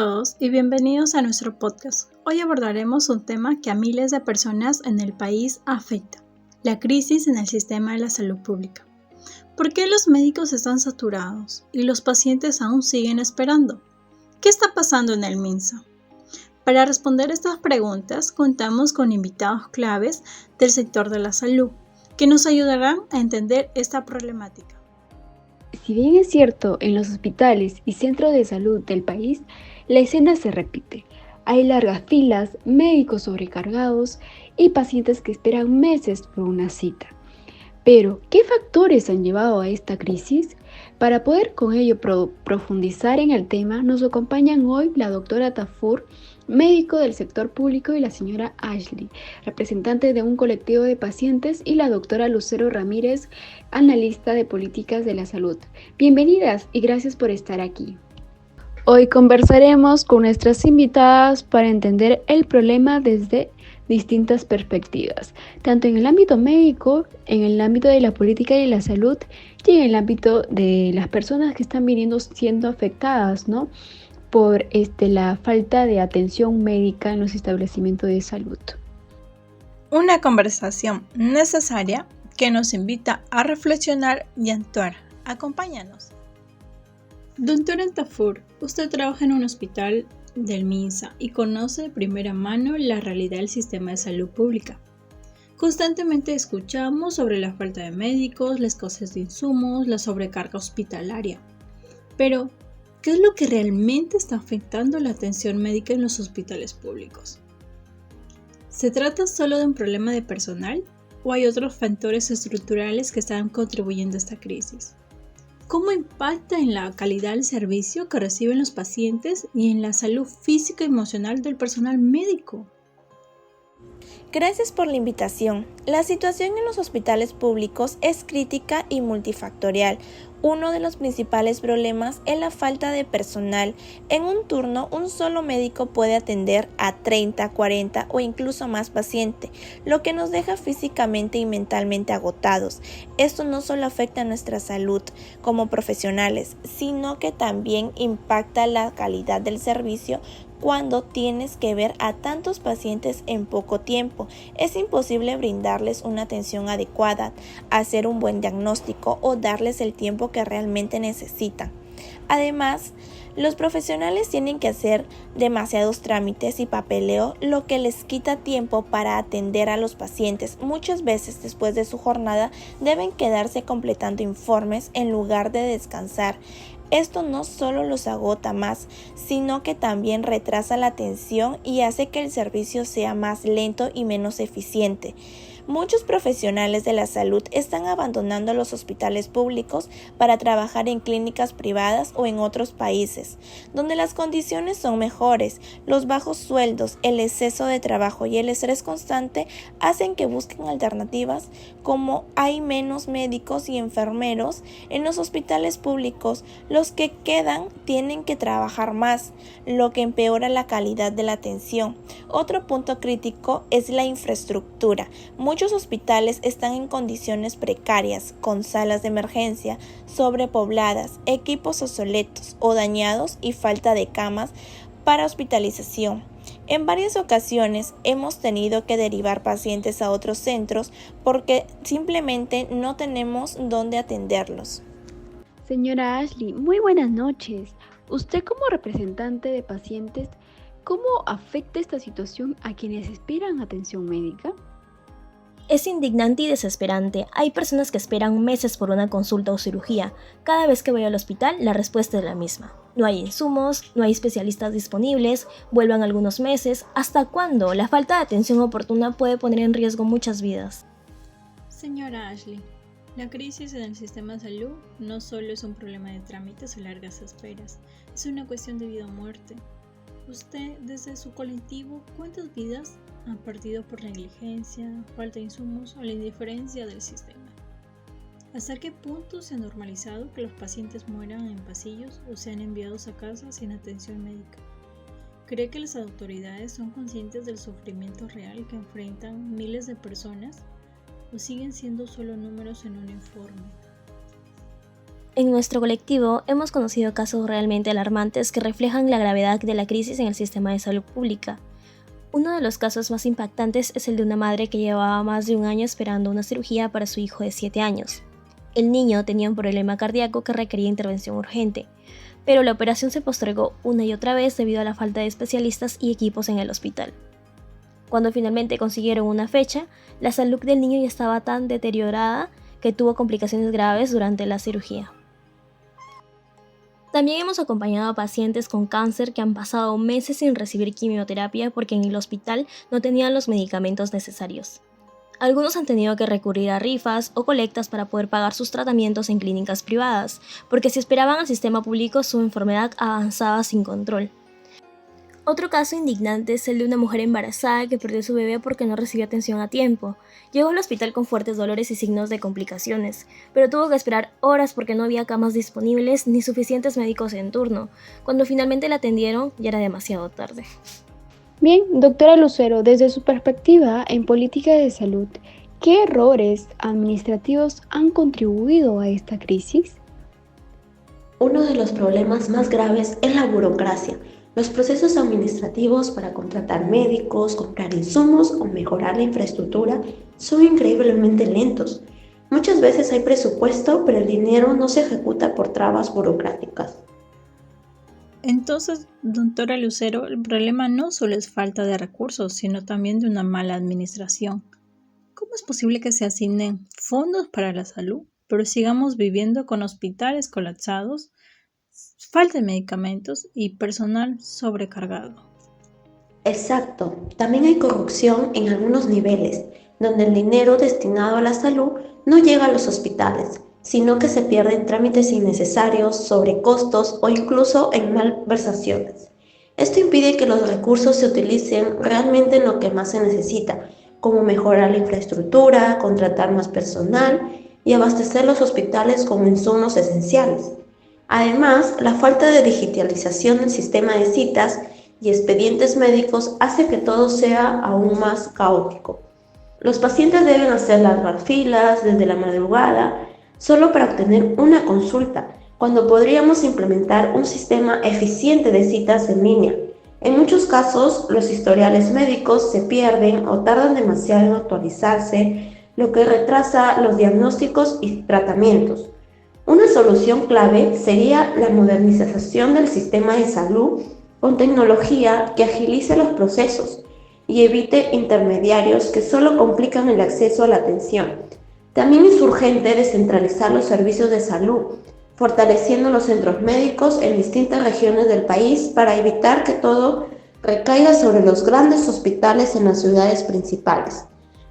todos y bienvenidos a nuestro podcast. Hoy abordaremos un tema que a miles de personas en el país afecta: la crisis en el sistema de la salud pública. ¿Por qué los médicos están saturados y los pacientes aún siguen esperando? ¿Qué está pasando en el MINSA? Para responder estas preguntas, contamos con invitados claves del sector de la salud, que nos ayudarán a entender esta problemática. Si bien es cierto, en los hospitales y centros de salud del país, la escena se repite. Hay largas filas, médicos sobrecargados y pacientes que esperan meses por una cita. Pero, ¿qué factores han llevado a esta crisis? Para poder con ello profundizar en el tema, nos acompañan hoy la doctora Tafur, médico del sector público, y la señora Ashley, representante de un colectivo de pacientes, y la doctora Lucero Ramírez, analista de políticas de la salud. Bienvenidas y gracias por estar aquí. Hoy conversaremos con nuestras invitadas para entender el problema desde distintas perspectivas, tanto en el ámbito médico, en el ámbito de la política y la salud, y en el ámbito de las personas que están siendo afectadas, ¿no?, por la falta de atención médica en los establecimientos de salud. Una conversación necesaria que nos invita a reflexionar y actuar. Acompáñanos. Doctora Tafur, usted trabaja en un hospital del MINSA y conoce de primera mano la realidad del sistema de salud pública. Constantemente escuchamos sobre la falta de médicos, la escasez de insumos, la sobrecarga hospitalaria. Pero, ¿qué es lo que realmente está afectando la atención médica en los hospitales públicos? ¿Se trata solo de un problema de personal o hay otros factores estructurales que están contribuyendo a esta crisis? ¿Cómo impacta en la calidad del servicio que reciben los pacientes y en la salud física y emocional del personal médico? Gracias por la invitación. La situación en los hospitales públicos es crítica y multifactorial. Uno de los principales problemas es la falta de personal. En un turno, un solo médico puede atender a 30, 40 o incluso más pacientes, lo que nos deja físicamente y mentalmente agotados. Esto no solo afecta a nuestra salud como profesionales, sino que también impacta la calidad del servicio. Cuando tienes que ver a tantos pacientes en poco tiempo, es imposible brindarles una atención adecuada, hacer un buen diagnóstico o darles el tiempo que realmente necesitan. Además, los profesionales tienen que hacer demasiados trámites y papeleo, lo que les quita tiempo para atender a los pacientes. Muchas veces después de su jornada deben quedarse completando informes en lugar de descansar. Esto no solo los agota más, sino que también retrasa la atención y hace que el servicio sea más lento y menos eficiente. Muchos profesionales de la salud están abandonando los hospitales públicos para trabajar en clínicas privadas o en otros países, donde las condiciones son mejores. Los bajos sueldos, el exceso de trabajo y el estrés constante hacen que busquen alternativas. Como hay menos médicos y enfermeros en los hospitales públicos, los que quedan tienen que trabajar más, lo que empeora la calidad de la atención. Otro punto crítico es la infraestructura. Muchos hospitales están en condiciones precarias, con salas de emergencia sobrepobladas, equipos obsoletos o dañados y falta de camas para hospitalización. En varias ocasiones hemos tenido que derivar pacientes a otros centros porque simplemente no tenemos dónde atenderlos. Señora Ashley, muy buenas noches. Usted, como representante de pacientes, ¿cómo afecta esta situación a quienes esperan atención médica? Es indignante y desesperante. Hay personas que esperan meses por una consulta o cirugía. Cada vez que voy al hospital, la respuesta es la misma. No hay insumos, no hay especialistas disponibles, vuelvan algunos meses. ¿Hasta cuándo? La falta de atención oportuna puede poner en riesgo muchas vidas. Señora Ashley, la crisis en el sistema de salud no solo es un problema de trámites o largas esperas, es una cuestión de vida o muerte. Usted, desde su colectivo, ¿cuántas vidas han perdido por negligencia, falta de insumos o la indiferencia del sistema? ¿Hasta qué punto se ha normalizado que los pacientes mueran en pasillos o sean enviados a casa sin atención médica? ¿Cree que las autoridades son conscientes del sufrimiento real que enfrentan miles de personas o siguen siendo solo números en un informe? En nuestro colectivo hemos conocido casos realmente alarmantes que reflejan la gravedad de la crisis en el sistema de salud pública. Uno de los casos más impactantes es el de una madre que llevaba más de un año esperando una cirugía para su hijo de 7 años. El niño tenía un problema cardíaco que requería intervención urgente, pero la operación se postergó una y otra vez debido a la falta de especialistas y equipos en el hospital. Cuando finalmente consiguieron una fecha, la salud del niño ya estaba tan deteriorada que tuvo complicaciones graves durante la cirugía. También hemos acompañado a pacientes con cáncer que han pasado meses sin recibir quimioterapia porque en el hospital no tenían los medicamentos necesarios. Algunos han tenido que recurrir a rifas o colectas para poder pagar sus tratamientos en clínicas privadas, porque si esperaban al sistema público su enfermedad avanzaba sin control. Otro caso indignante es el de una mujer embarazada que perdió a su bebé porque no recibió atención a tiempo. Llegó al hospital con fuertes dolores y signos de complicaciones, pero tuvo que esperar horas porque no había camas disponibles ni suficientes médicos en turno. Cuando finalmente la atendieron, ya era demasiado tarde. Bien, doctora Lucero, desde su perspectiva en política de salud, ¿qué errores administrativos han contribuido a esta crisis? Uno de los problemas más graves es la burocracia. Los procesos administrativos para contratar médicos, comprar insumos o mejorar la infraestructura son increíblemente lentos. Muchas veces hay presupuesto, pero el dinero no se ejecuta por trabas burocráticas. Entonces, doctora Lucero, el problema no solo es falta de recursos, sino también de una mala administración. ¿Cómo es posible que se asignen fondos para la salud, pero sigamos viviendo con hospitales colapsados, falta de medicamentos y personal sobrecargado? Exacto, también hay corrupción en algunos niveles, donde el dinero destinado a la salud no llega a los hospitales, sino que se pierde en trámites innecesarios, sobrecostos o incluso en malversaciones. Esto impide que los recursos se utilicen realmente en lo que más se necesita, como mejorar la infraestructura, contratar más personal y abastecer los hospitales con insumos esenciales. Además, la falta de digitalización del sistema de citas y expedientes médicos hace que todo sea aún más caótico. Los pacientes deben hacer largas filas desde la madrugada solo para obtener una consulta, cuando podríamos implementar un sistema eficiente de citas en línea. En muchos casos, los historiales médicos se pierden o tardan demasiado en actualizarse, lo que retrasa los diagnósticos y tratamientos. Una solución clave sería la modernización del sistema de salud con tecnología que agilice los procesos y evite intermediarios que solo complican el acceso a la atención. También es urgente descentralizar los servicios de salud, fortaleciendo los centros médicos en distintas regiones del país para evitar que todo recaiga sobre los grandes hospitales en las ciudades principales.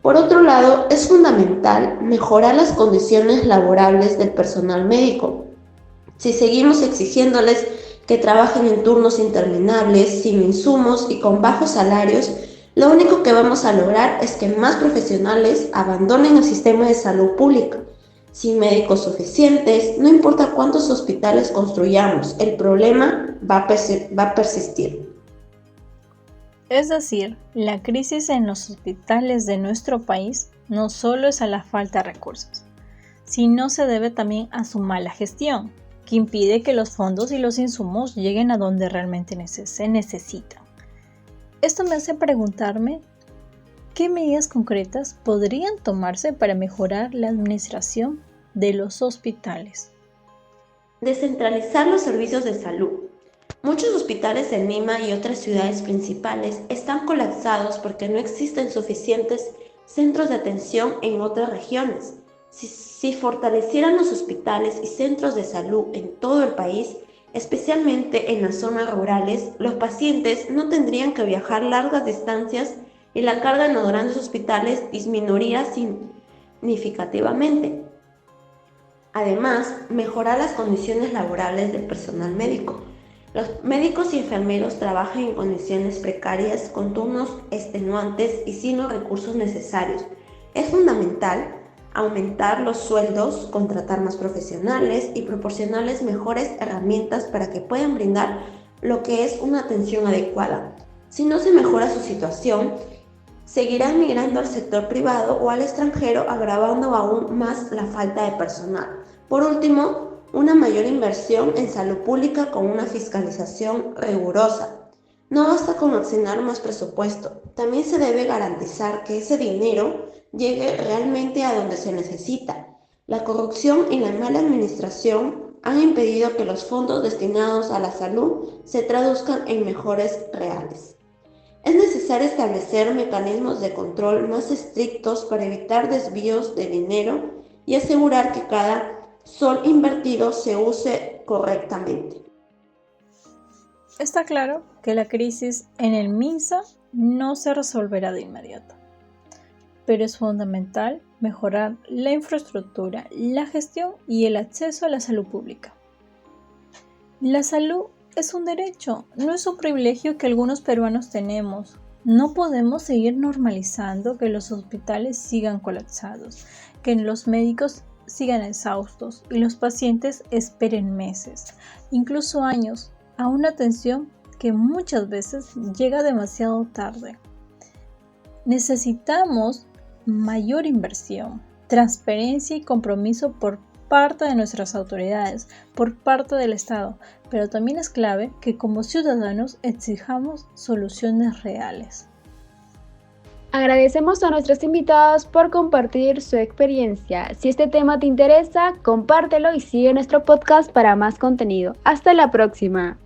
Por otro lado, es fundamental mejorar las condiciones laborales del personal médico. Si seguimos exigiéndoles que trabajen en turnos interminables, sin insumos y con bajos salarios, lo único que vamos a lograr es que más profesionales abandonen el sistema de salud pública. Sin médicos suficientes, no importa cuántos hospitales construyamos, el problema va a persistir. Es decir, la crisis en los hospitales de nuestro país no solo es a la falta de recursos, sino se debe también a su mala gestión, que impide que los fondos y los insumos lleguen a donde realmente se necesitan. Esto me hace preguntarme, ¿qué medidas concretas podrían tomarse para mejorar la administración de los hospitales? Descentralizar los servicios de salud. Muchos hospitales en Lima y otras ciudades principales están colapsados porque no existen suficientes centros de atención en otras regiones. Si fortalecieran los hospitales y centros de salud en todo el país, especialmente en las zonas rurales, los pacientes no tendrían que viajar largas distancias y la carga en los grandes hospitales disminuiría significativamente. Además, mejorar las condiciones laborales del personal médico. Los médicos y enfermeros trabajan en condiciones precarias, con turnos extenuantes y sin los recursos necesarios. Es fundamental aumentar los sueldos, contratar más profesionales y proporcionarles mejores herramientas para que puedan brindar lo que es una atención adecuada. Si no se mejora su situación, seguirán migrando al sector privado o al extranjero, agravando aún más la falta de personal. Por último, una mayor inversión en salud pública con una fiscalización rigurosa. No basta con asignar más presupuesto, también se debe garantizar que ese dinero llegue realmente a donde se necesita. La corrupción y la mala administración han impedido que los fondos destinados a la salud se traduzcan en mejoras reales. Es necesario establecer mecanismos de control más estrictos para evitar desvíos de dinero y asegurar que cada sol invertido se use correctamente. Está claro que la crisis en el MINSA no se resolverá de inmediato, pero es fundamental mejorar la infraestructura, la gestión y el acceso a la salud pública. La salud es un derecho, no es un privilegio que algunos peruanos tenemos. No podemos seguir normalizando que los hospitales sigan colapsados, que los médicos sigan exhaustos y los pacientes esperen meses, incluso años, a una atención que muchas veces llega demasiado tarde. Necesitamos mayor inversión, transparencia y compromiso por parte de nuestras autoridades, por parte del Estado, pero también es clave que como ciudadanos exijamos soluciones reales. Agradecemos a nuestros invitados por compartir su experiencia. Si este tema te interesa, compártelo y sigue nuestro podcast para más contenido. Hasta la próxima.